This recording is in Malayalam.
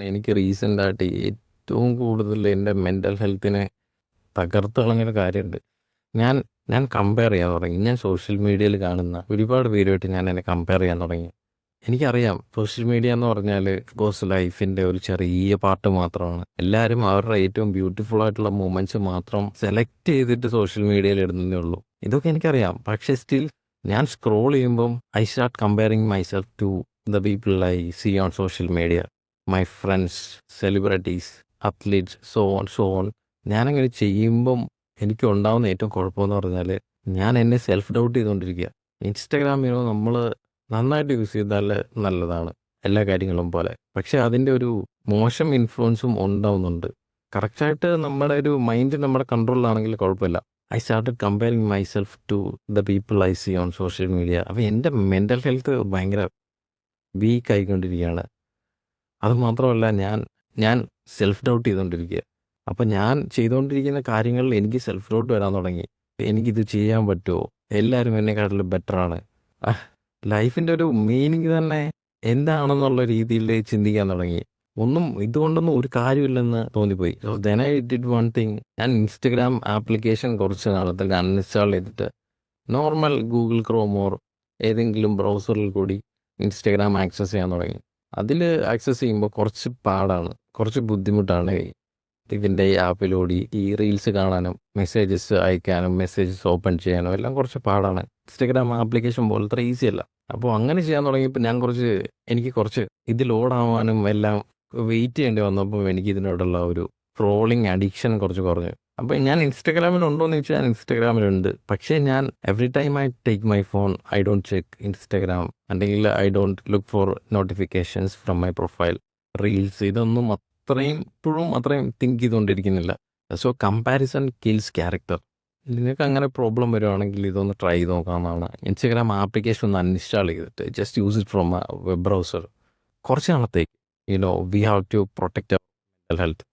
എനിക്ക് റീസെൻ്റായിട്ട് ഏറ്റവും കൂടുതൽ എൻ്റെ മെൻ്റൽ ഹെൽത്തിനെ തകർത്ത് കളഞ്ഞൊരു കാര്യമുണ്ട്. ഞാൻ ഞാൻ കമ്പയർ ചെയ്യാൻ തുടങ്ങി. ഞാൻ സോഷ്യൽ മീഡിയയിൽ കാണുന്ന ഒരുപാട് പേരുമായിട്ട് ഞാൻ എന്നെ കമ്പയർ ചെയ്യാൻ തുടങ്ങി. എനിക്കറിയാം സോഷ്യൽ മീഡിയ എന്ന് പറഞ്ഞാൽ ബോസ് ലൈഫിൻ്റെ ഒരു ചെറിയ പാർട്ട് മാത്രമാണ്. എല്ലാവരും അവരുടെ ഏറ്റവും ബ്യൂട്ടിഫുൾ ആയിട്ടുള്ള മൊമെൻറ്റ്സ് മാത്രം സെലക്ട് ചെയ്തിട്ട് സോഷ്യൽ മീഡിയയിൽ ഇടുന്നതേ ഉള്ളൂ. ഇതൊക്കെ എനിക്കറിയാം. പക്ഷേ സ്റ്റിൽ ഞാൻ സ്ക്രോൾ ചെയ്യുമ്പം I start comparing myself to the people I see on social media, my friends, celebrities, athletes, so on so on. ഞാനങ്ങനെ ചെയ്യുമ്പം എനിക്ക് ഉണ്ടാകുന്ന ഏറ്റവും കുഴപ്പമെന്ന് പറഞ്ഞാൽ ഞാൻ എന്നെ സെൽഫ് ഡൗട്ട് ചെയ്തുകൊണ്ടിരിക്കുക. ഇൻസ്റ്റഗ്രാമിനോ നമ്മൾ നന്നായിട്ട് യൂസ് ചെയ്താൽ നല്ലതാണ് എല്ലാ കാര്യങ്ങളും പോലെ. പക്ഷേ അതിൻ്റെ ഒരു മോശം ഇൻഫ്ലുവൻസും ഉണ്ടാവുന്നുണ്ട്. കറക്റ്റായിട്ട് നമ്മുടെ ഒരു മൈൻഡ് നമ്മുടെ കൺട്രോളിലാണെങ്കിൽ കുഴപ്പമില്ല. I started comparing myself to the people I see on social media. അപ്പോൾ എൻ്റെ മെൻ്റൽ ഹെൽത്ത് ഭയങ്കര വീക്ക് ആയിക്കൊണ്ടിരിക്കുകയാണ്. അതുമാത്രമല്ല ഞാൻ ഞാൻ സെൽഫ് ഡൗട്ട് ചെയ്തുകൊണ്ടിരിക്കുക. അപ്പം ഞാൻ ചെയ്തുകൊണ്ടിരിക്കുന്ന കാര്യങ്ങളിൽ എനിക്ക് സെൽഫ് ഡൗട്ട് വരാൻ തുടങ്ങി. എനിക്കിത് ചെയ്യാൻ പറ്റുമോ? എല്ലാവരും എന്നെക്കാട്ടിലും ബെറ്ററാണ്. ലൈഫിൻ്റെ ഒരു മീനിങ് തന്നെ എന്താണെന്നുള്ള രീതിയിൽ ചിന്തിക്കാൻ തുടങ്ങി. ഇതുകൊണ്ടൊന്നും ഒരു കാര്യമില്ലെന്ന് തോന്നിപ്പോയി. So then I did one thing. ഞാൻ ഇൻസ്റ്റഗ്രാം ആപ്ലിക്കേഷൻ കുറച്ച് നാളത്തേക്ക് അൺഇൻസ്റ്റാൾ ചെയ്തിട്ട് നോർമൽ ഗൂഗിൾ ക്രോമോർ ഏതെങ്കിലും ബ്രൗസറിൽ കൂടി ഇൻസ്റ്റഗ്രാം ആക്സസ് ചെയ്യാൻ തുടങ്ങി. അതിൽ ആക്സസ് ചെയ്യുമ്പോൾ കുറച്ച് പാടാണ്, കുറച്ച് ബുദ്ധിമുട്ടാണ്. ഇതിൻ്റെ ഈ ആപ്പിലൂടെ ഈ റീൽസ് കാണാനും മെസ്സേജസ് അയക്കാനും മെസ്സേജസ് ഓപ്പൺ ചെയ്യാനും എല്ലാം കുറച്ച് പാടാണ്. ഇൻസ്റ്റഗ്രാം ആപ്ലിക്കേഷൻ പോലത്തെ ഈസി അല്ല. അപ്പോൾ അങ്ങനെ ചെയ്യാൻ തുടങ്ങിയപ്പോൾ എനിക്ക് കുറച്ച് ഇത് ലോഡാവാനും എല്ലാം വെയിറ്റ് ചെയ്യേണ്ടി വന്നപ്പോൾ എനിക്ക് ഇതിനോടുള്ള ഒരു സ്ക്രോളിങ് അഡിക്ഷൻ കുറച്ച് കുറഞ്ഞു. അപ്പോൾ ഞാൻ ഇൻസ്റ്റഗ്രാമിലുണ്ടോ എന്ന് ചോദിച്ചാൽ ഞാൻ ഇൻസ്റ്റഗ്രാമിലുണ്ട്. പക്ഷേ ഞാൻ every time I take my phone, I don't check Instagram, അല്ലെങ്കിൽ I don't look for notifications from my profile, reels. ഇതൊന്നും അത്രയും തിങ്ക് ചെയ്തുകൊണ്ടിരിക്കുന്നില്ല. So comparison kills character. നിങ്ങൾക്ക് അങ്ങനെ പ്രോബ്ലം വരുവാണെങ്കിൽ ഇതൊന്ന് ട്രൈ ചെയ്ത് നോക്കാവുന്നതാണ്. ഇൻസ്റ്റഗ്രാം ആപ്ലിക്കേഷൻ ഒന്ന് അൺഇൻസ്റ്റാൾ ചെയ്തിട്ട് just use it from web browser കുറച്ച് നാളത്തേക്ക്. We have to protect our mental health.